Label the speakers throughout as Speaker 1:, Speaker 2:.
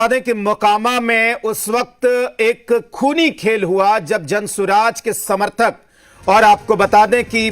Speaker 1: बता दें कि मोकामा में उस वक्त एक खूनी खेल हुआ जब जनसुराज के समर्थक, और आपको बता दें कि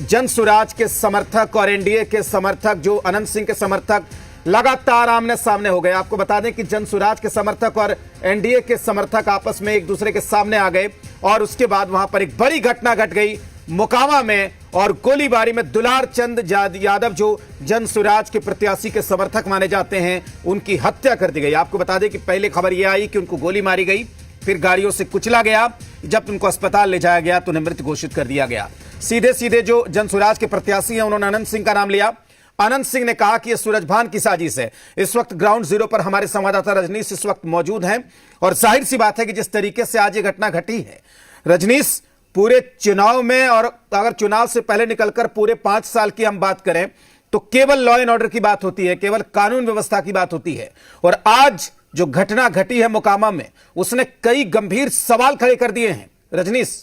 Speaker 1: जनसुराज के समर्थक और एनडीए के समर्थक, जो अनंत सिंह के समर्थक लगातार आमने सामने हो गए। आपको बता दें कि जनसुराज के समर्थक और एनडीए के समर्थक आपस में एक दूसरे के सामने आ गए और उसके बाद वहां पर एक बड़ी घटना घट गई मोकामा में, और गोलीबारी में दुलार चंद यादव, जो जनसुराज के प्रत्याशी के समर्थक माने जाते हैं, उनकी हत्या कर दी गई। आपको बता दें कि पहले खबर यह आई कि उनको गोली मारी गई, फिर गाड़ियों से कुचला गया। जब उनको अस्पताल ले जाया गया तो उन्हें मृत घोषित कर दिया गया। सीधे सीधे जो जनसुराज के प्रत्याशी हैं उन्होंने अनंत सिंह का नाम लिया। अनंत सिंह ने कहा कि यह सूरजभान की साजिश है। इस वक्त ग्राउंड जीरो पर हमारे संवाददाता रजनीश इस वक्त मौजूद हैं, और जाहिर सी बात है कि जिस तरीके से आज ये घटना घटी है, रजनीश, पूरे चुनाव में, और अगर चुनाव से पहले निकलकर पूरे 5 साल की हम बात करें तो केवल लॉ एंड ऑर्डर की बात होती है, केवल कानून व्यवस्था की बात होती है, और आज जो घटना घटी है मोकामा में, उसने कई गंभीर सवाल खड़े कर दिए हैं। रजनीश,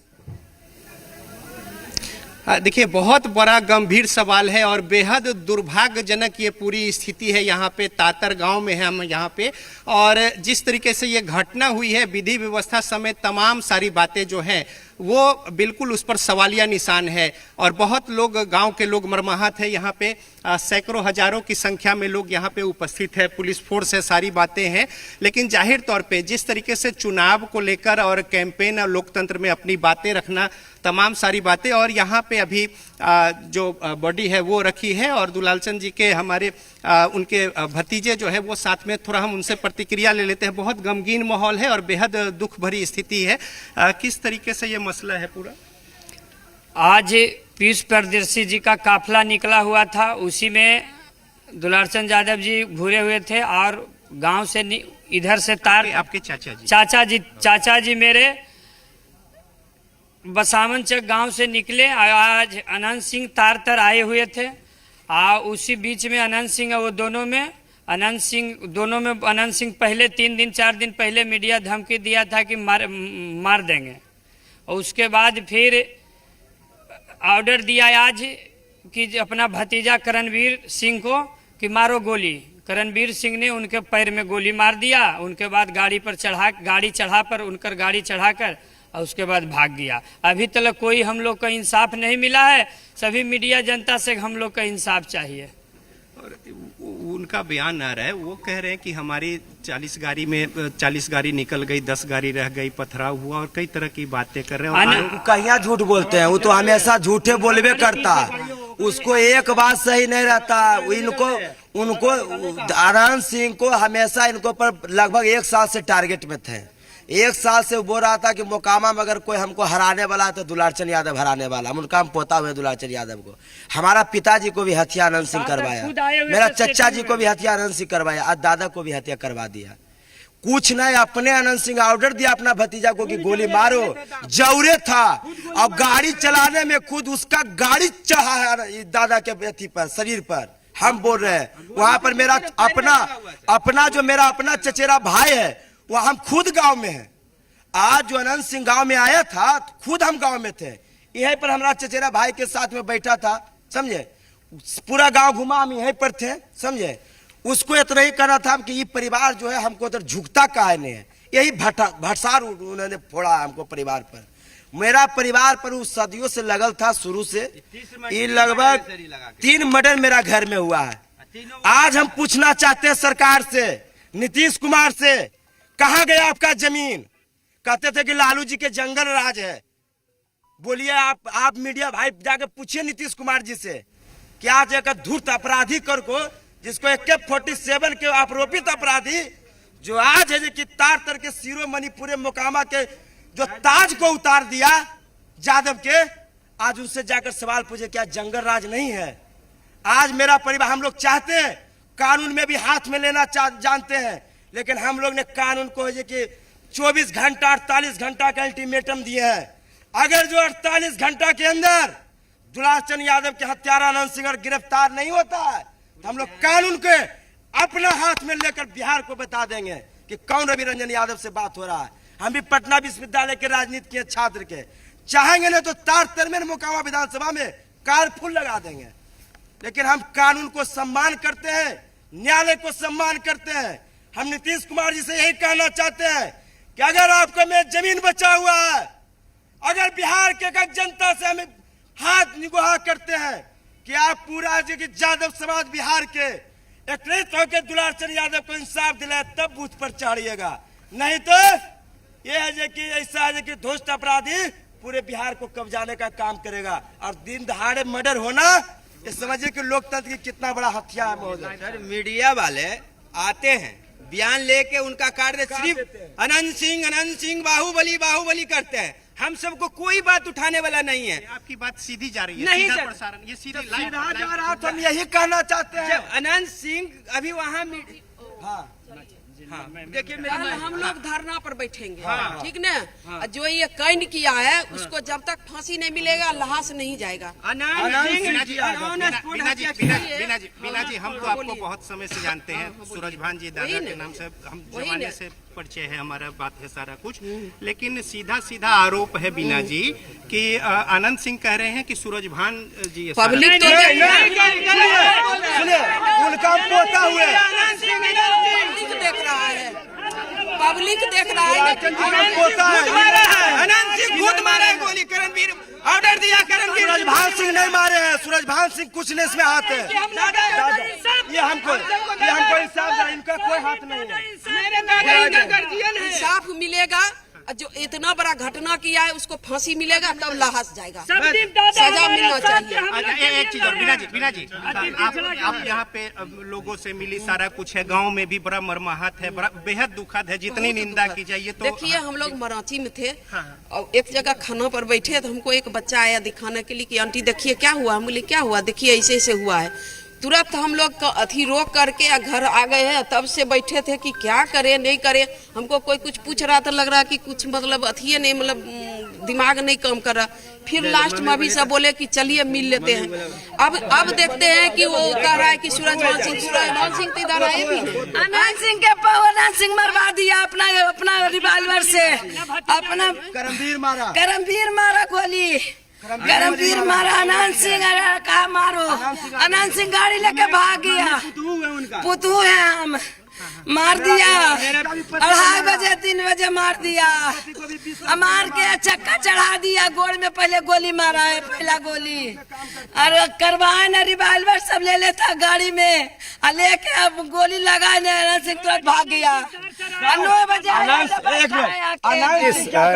Speaker 2: देखिए, बहुत बड़ा गंभीर सवाल है और बेहद दुर्भाग्यजनक ये पूरी स्थिति है। यहाँ पे तातर गांव में है हम यहाँ पे, और जिस तरीके से ये घटना हुई है, विधि व्यवस्था समेत तमाम सारी बातें जो हैं वो बिल्कुल उस पर सवालिया निशान है, और बहुत लोग, गांव के लोग मर्माहत है। यहाँ पे सैकड़ों हजारों की संख्या में लोग यहाँ पे उपस्थित है, पुलिस फोर्स है, सारी बातें हैं। लेकिन जाहिर तौर पे जिस तरीके से चुनाव को लेकर और कैंपेन और लोकतंत्र में अपनी बातें रखना, तमाम सारी बातें, और यहाँ पे अभी जो बॉडी है वो रखी है, और दुलालचंद जी के हमारे उनके भतीजे जो है वो साथ में, थोड़ा हम उनसे प्रतिक्रिया ले लेते हैं। बहुत गमगीन माहौल है और बेहद दुख भरी स्थिति है। किस तरीके से ये मसला है पूरा?
Speaker 3: आज पीयूष परदेशी जी का काफिला निकला हुआ था, उसी में दुलारचंद यादव जी घुरे हुए थे, और गांव से इधर से तार,
Speaker 2: आपके चाचा जी
Speaker 3: मेरे बसावन चक गांव से निकले। आज अनंत सिंह तार तर आए हुए थे, उसी बीच में अनंत सिंह, वो दोनों में अनंत सिंह पहले 3-4 दिन पहले मीडिया धमकी दिया था कि मार देंगे, और उसके बाद फिर ऑर्डर दिया आज कि अपना भतीजा करणवीर सिंह को कि मारो गोली। करणवीर सिंह ने उनके पैर में गोली मार दिया। उनके बाद गाड़ी चढ़ाकर और उसके बाद भाग गया। अभी तक कोई हम लोग का इंसाफ नहीं मिला है। सभी मीडिया जनता से हम लोग का इंसाफ चाहिए।
Speaker 2: और उनका बयान आ रहा है, वो कह रहे हैं कि हमारी 40 गाड़ी निकल गई, 10 गाड़ी रह गई, पथराव हुआ, और कई तरह की बातें कर रहे हैं।
Speaker 4: कहिया झूठ बोलते हैं, वो तो हमेशा झूठे बोलबे करता। उसको एक बात सही नहीं रहता। उनको अनंत सिंह को हमेशा इनको पर लगभग 1 साल से टारगेट में थे। 1 साल से बोल रहा था कि मोकामा में अगर कोई हमको हराने वाला है तो दुलारचंद यादव हराने वाला। हम उनका पोता हुए दुलारचंद यादव को। हमारा पिताजी को भी हत्या अनंत सिंह करवाया, मेरा चचा जी को भी हत्या अनंत सिंह करवाया, आज दादा को भी हत्या करवा दिया। कुछ नहीं, अपने अनंत सिंह ऑर्डर दिया अपना भतीजा को कि गोली मारो। जौरे था, और गाड़ी चलाने में खुद उसका गाड़ी चढ़ा है दादा के बेटी पर, शरीर पर। हम बोल रहे हैं वहां पर मेरा अपना चचेरा भाई है, वो हम खुद गांव में हैं। आज जो अनंत सिंह गांव में आया था, खुद हम गांव में थे। यहीं पर हमारा चचेरा भाई के साथ में बैठा था, समझे। पूरा गांव घुमा, हम यहीं पर थे, समझे। उसको इतना ही कहना था कि ये परिवार जो है हमको तो झुकता काहे नहीं है। यही भटसार उन्होंने फोड़ा हमको परिवार पर। मेरा परिवार पर उस सदियों से लगल था, शुरू से। ये लगभग 3 मर्डर मेरा घर में हुआ है। आज हम पूछना चाहते हैं सरकार से, नीतीश कुमार से, कहाँ गया आपका जमीन? कहते थे कि लालू जी के जंगल राज है। बोलिए आप मीडिया भाई जाकर पूछिए नीतीश कुमार जी से कि आज एक धूर्त अपराधी को, जिसको AK-47 के आरोपित अपराधी, जो आज है कि तार तर के शिरोमणि पूरे मोकामा के जो ताज को उतार दिया यादव के, आज उनसे जाकर सवाल पूछे क्या जंगल राज नहीं है? आज मेरा परिवार, हम लोग चाहते हैं कानून में भी हाथ में लेना जानते हैं, लेकिन हम लोग ने कानून को है कि 24 घंटा 48 घंटा का अल्टीमेटम दिए हैं। अगर जो 48 घंटा के अंदर दुलारचंद यादव के हत्यारा अनंत सिंह गिरफ्तार नहीं होता है तो हम लोग कानून के अपना हाथ में लेकर बिहार को बता देंगे कि कौन रवि रंजन यादव से बात हो रहा है। हम भी पटना विश्वविद्यालय के राजनीति के छात्र के चाहेंगे ना तो तार में मोकामा विधानसभा में कारफूल लगा देंगे। लेकिन हम कानून को सम्मान करते हैं, न्यायालय को सम्मान करते हैं, हम नीतीश कुमार जी से यही कहना चाहते हैं कि अगर आपको में जमीन बचा हुआ है, अगर बिहार के जनता से हम हाथ निगोहा करते हैं कि आप पूरा जो कि यादव समाज बिहार के एकत्रित होकर दुलार चंद यादव को इंसाफ दिलाए तब बूथ पर चढ़िएगा, नहीं तो ये है जो कि ऐसा है कि दोस्त अपराधी पूरे बिहार को कब्जाने का काम करेगा। और दिन दहाड़े मर्डर होना ये समझिए कि लोकतंत्र की कितना बड़ा हथियार है महोदय।
Speaker 5: सर मीडिया वाले आते हैं बयान लेके उनका कार्य सिर्फ अनंत सिंह बाहुबली बाहुबली करते हैं, हम सबको कोई बात उठाने वाला नहीं है।
Speaker 2: आपकी बात सीधी जा रही है,
Speaker 5: नहीं
Speaker 2: सीधा
Speaker 5: सर।
Speaker 2: प्रसारण, ये सीधी
Speaker 4: सीधा
Speaker 2: लाइव
Speaker 4: जा रहा तो हम यही कहना चाहते हैं।
Speaker 5: जब अनंत सिंह अभी वहाँ
Speaker 4: हाँ
Speaker 5: देखिए
Speaker 6: कल हम लोग धरना पर बैठेंगे, ठीक ना। जो ये कैंड किया है उसको जब तक फांसी नहीं मिलेगा लाश नहीं जाएगा।
Speaker 2: बीना जी हम तो आपको बहुत समय से जानते हैं, सूरज भान जी दादा के नाम से हम जमाने से परिचय है, हमारा बात है सारा कुछ। लेकिन सीधा सीधा आरोप है बीना जी कि आनंद सिंह कह रहे हैं कि सूरज भान जी ये
Speaker 6: पब्लिक तो
Speaker 4: सुनिए उनका पोता हुए
Speaker 6: पब्लिक देख रहा है, पब्लिक देख रहा है।
Speaker 4: पोता है।
Speaker 5: अनंत सिंह खुद मारा है गोली, करणवीर ऑर्डर दिया, करणवीर
Speaker 4: सूरज भान सिंह नहीं मारे हैं, सूरज भान सिंह कुछ ने इसमें हाथ है। ये हमको इंसाफ दे, इनका कोई हाथ नहीं है।
Speaker 6: इंसाफ मिलेगा, जो इतना बड़ा घटना किया है उसको फांसी मिलेगा तब लाश जाएगा, सजा मिलना चाहिए।
Speaker 2: एक चीज और बीना जी आप यहाँ पे लोगों से मिली, सारा कुछ है, गांव में भी बड़ा मर्माहत है, बड़ा बेहद दुखद है, जितनी निंदा की जाए तो।
Speaker 6: देखिए हम लोग मराठी में थे और एक जगह खाना पर बैठे तो हमको एक बच्चा आया दिखाने के लिए कि आंटी देखिए क्या हुआ। हम बोले क्या हुआ, देखिए ऐसे ऐसे हुआ है। तुरंत हम लोग अथी रोक करके घर आ गए हैं। तब से बैठे थे कि क्या करें नहीं करें। हमको कोई कुछ पूछ रहा था, लग रहा कि कुछ मतलब अथी नहीं, मतलब दिमाग नहीं काम कर रहा। फिर लास्ट में भी सब बोले कि चलिए मिल लेते हैं। अब देखते हैं कि वो कह रहा है कि सूरजभान सिंह तो इधर आए भी
Speaker 7: अनंत सिंह के अनंत सिंह मरवा दिया अपना रिवाल्वर से, अपना करमवीर मारा गोली, करमवीर मारा। अनंत सिंह कहा मारो, अनंत सिंह गाड़ी लेके भाग गया। पुतू है हम, मार दिया 2:30 बजे 3 बजे मार दिया, मार के चक्का चढ़ा दिया। गोड़ में पहले गोली मारा है, पहला गोली। और करवाए ना रिवाल्वर सब ले लेता गाड़ी में, लेके अब गोली लगाए ना अनंत सिंह तुरंत भाग गया। 9 बजे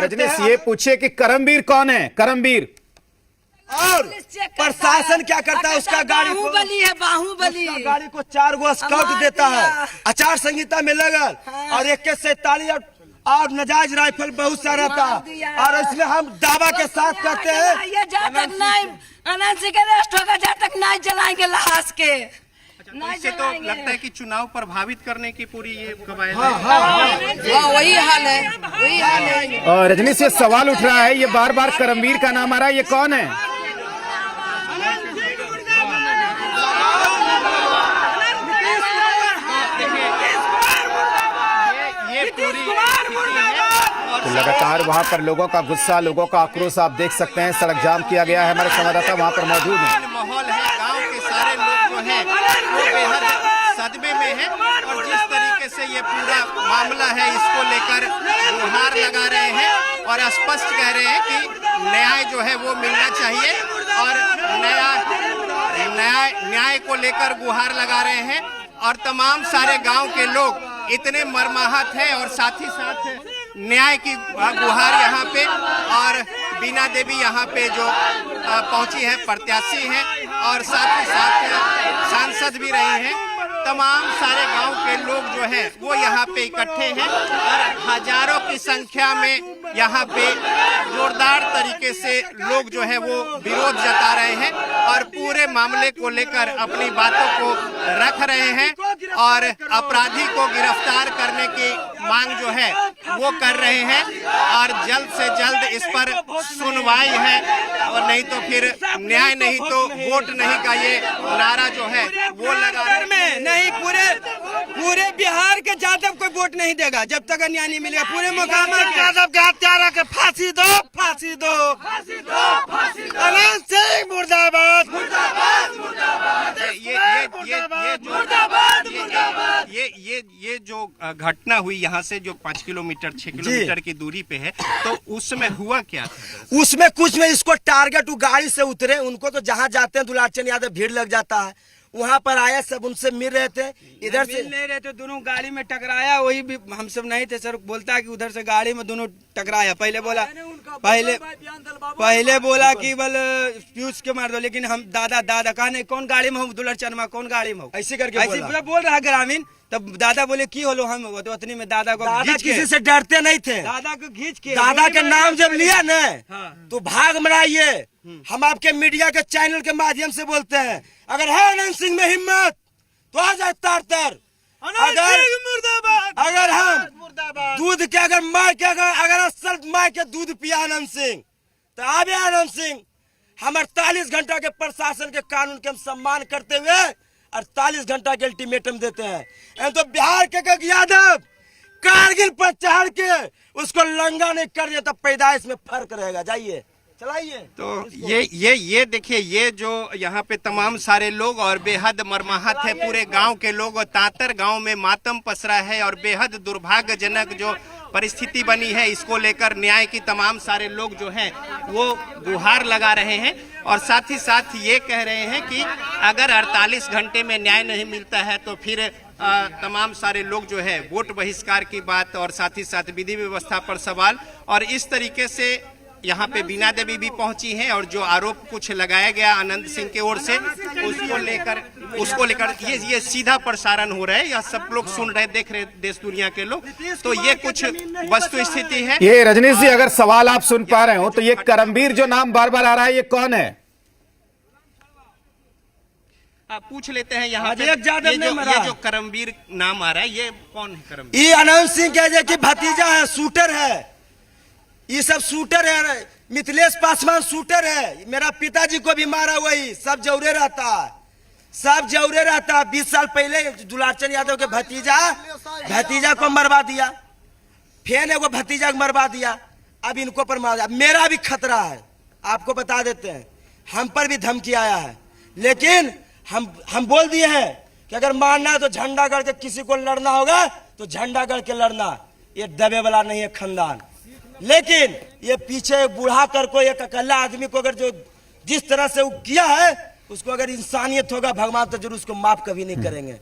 Speaker 1: रजनीश ये पूछे कि करमवीर कौन है, करमवीर
Speaker 4: और प्रशासन क्या करता है, उसका गाड़ी को
Speaker 6: बाहुबली है, बाहुबली।
Speaker 4: उसका गाड़ी को 4 गो स्काउट देता है, आचार संहिता में लगल। और AK-47 और नजायज राइफल बहुत सारा था। और इसमें हम दावा के साथ कहते हैं
Speaker 7: ये जब तक नहीं अनंत सिंह के अरेस्ट होगा जब तक नहीं जलाएंगे लाश के।
Speaker 2: इससे तो लगता है कि चुनाव प्रभावित करने की पूरी ये कवायद है।
Speaker 6: हाँ वही हाल है, वही हाल है।
Speaker 1: और रजनीश ये सवाल उठ रहा है, ये बार बार करमवीर का नाम आ रहा है, ये कौन है?
Speaker 2: ये पूरी स्थिति है।
Speaker 1: तो लगातार वहां पर लोगों का गुस्सा, लोगों का आक्रोश आप देख सकते हैं। सड़क जाम किया गया है, हमारे संवाददाता वहां पर मौजूद हैं।
Speaker 2: माहौल है, गांव के सारे लोग जो हैं वो बेहद सदमे में हैं और जिस तरीके से ये पूरा मामला है इसको लेकर गुहार लगा रहे हैं और स्पष्ट कह रहे हैं कि न्याय जो है वो मिलना चाहिए और न्याय को लेकर गुहार लगा रहे हैं। और तमाम सारे गांव के लोग इतने मर्माहत हैं और साथ ही साथ न्याय की गुहार यहाँ पे। और बीना देवी यहाँ पे जो पहुंची है, प्रत्याशी हैं और साथ ही साथ सांसद भी रही हैं। तमाम सारे गांव के लोग जो हैं वो यहाँ पे इकट्ठे हैं और हजारों की संख्या में यहाँ पे जोरदार तरीके से लोग जो है वो विरोध जता रहे हैं और पूरे मामले को लेकर अपनी बातों को रख रहे हैं और अपराधी को गिरफ्तार करने की मांग जो है वो कर रहे हैं और जल्द से जल्द इस पर सुनवाई है और नहीं तो फिर न्याय नहीं तो वोट नहीं का ये नारा जो है वो लगा रहे हैं।
Speaker 5: नहीं पूरे बिहार के यादव को वोट नहीं देगा जब तक न्याय नहीं मिलेगा। पूरे मुकाबले
Speaker 4: यादव के हत्यारा के फांसी दो, फांसी दो। अनंत सिंह मुर्दाबाद,
Speaker 2: ये ये जो घटना हुई यहाँ से जो 5 किलोमीटर 6 किलोमीटर की दूरी पे है, तो उस समय हुआ क्या था?
Speaker 4: उसमें कुछ में इसको टारगेट, गाड़ी से उतरे, उनको तो जहाँ जाते हैं दुलारचंद यादव भीड़ लग जाता है, वहाँ पर आए, सब उनसे मिल रहे थे, इधर से
Speaker 5: मिल नहीं रहे थे, दोनों गाड़ी में टकराया, वही भी हम सब नहीं थे सर, बोलता है कि उधर से गाड़ी में दोनों टकराया। पहले बोला कि बल फ्यूज के मार दो, लेकिन हम दादा कहा नहीं, कौन गाड़ी में हो दुलारचंद में, कौन गाड़ी में हो,
Speaker 4: ऐसे करके
Speaker 5: ऐसे बोल रहा ग्रामीण। तब दादा बोले की होलो, हम तो उतनी में दादा को
Speaker 4: किसी से डरते नहीं थे,
Speaker 5: दादा को खींच के,
Speaker 4: दादा के नाम जब लिया न
Speaker 5: हाँ।
Speaker 4: तो भाग मनाइए। हम आपके मीडिया के चैनल के माध्यम से बोलते हैं, अगर है अनंत सिंह में हिम्मत तो आ जाए तार। अगर हम दूध के अगर मार के अगर असल मार के दूध पिया अनंत सिंह तो आवे अनंत सिंह। हम 48 घंटा के प्रशासन के कानून के हम सम्मान करते हुए 48 घंटा के अल्टीमेटम देते हैं। तो बिहार के यादव कारगिल पर चढ़ के उसको लंगा नहीं कर दिया, तब पैदाइश में फर्क रहेगा। जाइए चलाइए।
Speaker 2: तो ये देखिए, ये जो यहाँ पे तमाम सारे लोग और बेहद मर्माहत है पूरे गांव के लोग, और तातर गांव में मातम पसरा है और बेहद दुर्भाग्यजनक जो परिस्थिति बनी है, इसको लेकर न्याय की तमाम सारे लोग जो हैं वो गुहार लगा रहे हैं, और साथ ही साथ ये कह रहे हैं कि अगर 48 घंटे में न्याय नहीं मिलता है तो फिर तमाम सारे लोग जो है वोट बहिष्कार की बात, और साथ ही साथ विधि व्यवस्था पर सवाल। और इस तरीके से यहाँ पे बीना देवी भी पहुंची हैं, और जो आरोप कुछ लगाया गया अनंत सिंह की ओर से उसको लेकर ये सीधा प्रसारण हो रहा है, यह सब लोग सुन रहे, देख रहे देश दुनिया के लोग। तो ये कुछ वस्तु स्थिति है।
Speaker 1: ये रजनीश जी, अगर सवाल आप सुन पा रहे हो तो ये करमवीर जो नाम बार बार आ रहा है, ये कौन है?
Speaker 2: आप पूछ लेते हैं यहाँ पे,
Speaker 4: ये
Speaker 2: जो करमवीर नाम आ रहा है, ये कौन है करमवीर?
Speaker 4: ये अनंत सिंह के भतीजा है, शूटर है, ये सब शूटर है। मिथिलेश पासवान शूटर है, मेरा पिताजी को भी मारा, वही सब जौरे रहता है, सब जौरे रहता है। 20 साल पहले दुलारचंद यादव के भतीजा को मरवा दिया, फिर एगो भतीजा को मरवा दिया, अब इनको पर मार दिया। मेरा भी खतरा है, आपको बता देते हैं, हम पर भी धमकी आया है, लेकिन हम बोल दिए हैं कि अगर मारना है तो झंडा गड़ के किसी को लड़ना होगा तो झंडा गड़ के लड़ना, ये दबे वाला नहीं है खानदान। लेकिन ये पीछे बूढ़ा कर को एक अकेला आदमी को अगर जो जिस तरह से वो किया है, उसको अगर इंसानियत होगा भगवान तो जरूर उसको माफ कभी नहीं करेंगे।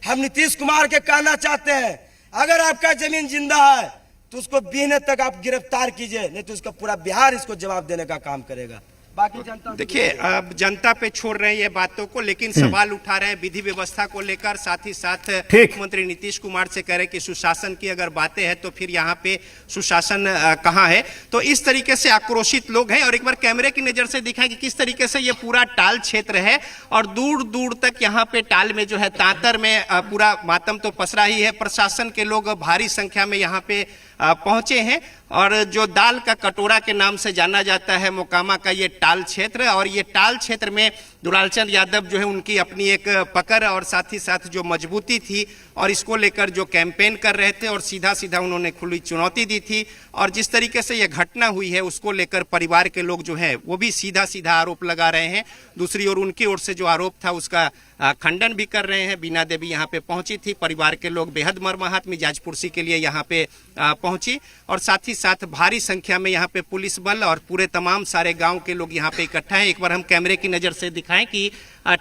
Speaker 4: हम नीतीश कुमार के कहना चाहते हैं, अगर आपका जमीन जिंदा है तो उसको बीने तक आप गिरफ्तार कीजिए, नहीं तो उसका पूरा बिहार इसको जवाब देने का काम करेगा। बाकी जनता
Speaker 2: देखिए, अब जनता पे छोड़ रहे हैं ये बातों को, लेकिन सवाल उठा रहे हैं विधि व्यवस्था को लेकर। साथ ही साथ मुख्यमंत्री नीतीश कुमार से कह रहे कि सुशासन की अगर बातें हैं तो फिर यहाँ पे सुशासन कहाँ है। तो इस तरीके से आक्रोशित लोग हैं, और एक बार कैमरे की नजर से दिखाएं कि किस तरीके से ये पूरा टाल क्षेत्र है, और दूर दूर तक यहाँ पे टाल में जो है तातर में पूरा मातम तो पसरा ही है। प्रशासन के लोग भारी संख्या में यहाँ पे पहुंचे हैं, और जो दाल का कटोरा के नाम से जाना जाता है मोकामा का ये टाल क्षेत्र, और ये टाल क्षेत्र में दुलारचंद यादव जो है उनकी अपनी एक पकड़ और साथ ही साथ जो मजबूती थी, और इसको लेकर जो कैंपेन कर रहे थे, और सीधा सीधा उन्होंने खुली चुनौती दी थी। और जिस तरीके से ये घटना हुई है उसको लेकर परिवार के लोग जो है वो भी सीधा सीधा आरोप लगा रहे हैं। दूसरी ओर उनकी ओर से जो आरोप था उसका खंडन भी कर रहे हैं। बीना देवी यहाँ पे पहुंची थी, परिवार के लोग बेहद मर्माहत मिजाज पुरसी के लिए यहाँ पे पहुंची, और साथ ही साथ भारी संख्या में यहाँ पे पुलिस बल और पूरे तमाम सारे गांव के लोग यहाँ पे इकट्ठा हैं। एक बार हम कैमरे की नजर से दिखाएं कि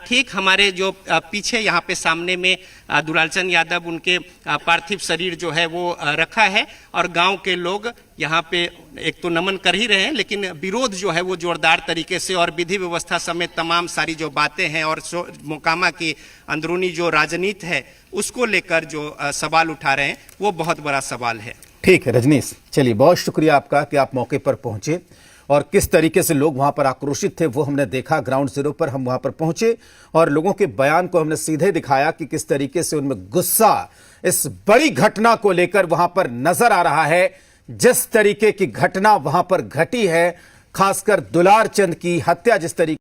Speaker 2: ठीक हमारे जो पीछे यहाँ पे सामने में दुलारचंद यादव उनके पार्थिव शरीर जो है वो रखा है, और गांव के लोग यहाँ पे एक तो नमन कर ही रहे हैं, लेकिन विरोध जो है वो जोरदार तरीके से, और विधि व्यवस्था समेत तमाम सारी जो बातें हैं और मोकामा की अंदरूनी जो राजनीति है उसको लेकर जो सवाल उठा रहे हैं वो बहुत बड़ा सवाल है।
Speaker 1: ठीक है रजनीश, चलिए बहुत शुक्रिया आपका कि आप मौके पर पहुंचे, और किस तरीके से लोग वहां पर आक्रोशित थे वो हमने देखा। ग्राउंड जीरो पर हम वहां पर पहुंचे और लोगों के बयान को हमने सीधे दिखाया कि किस तरीके से उनमें गुस्सा इस बड़ी घटना को लेकर वहां पर नजर आ रहा है। जिस तरीके की घटना वहां पर घटी है, खासकर दुलारचंद की हत्या जिस तरीके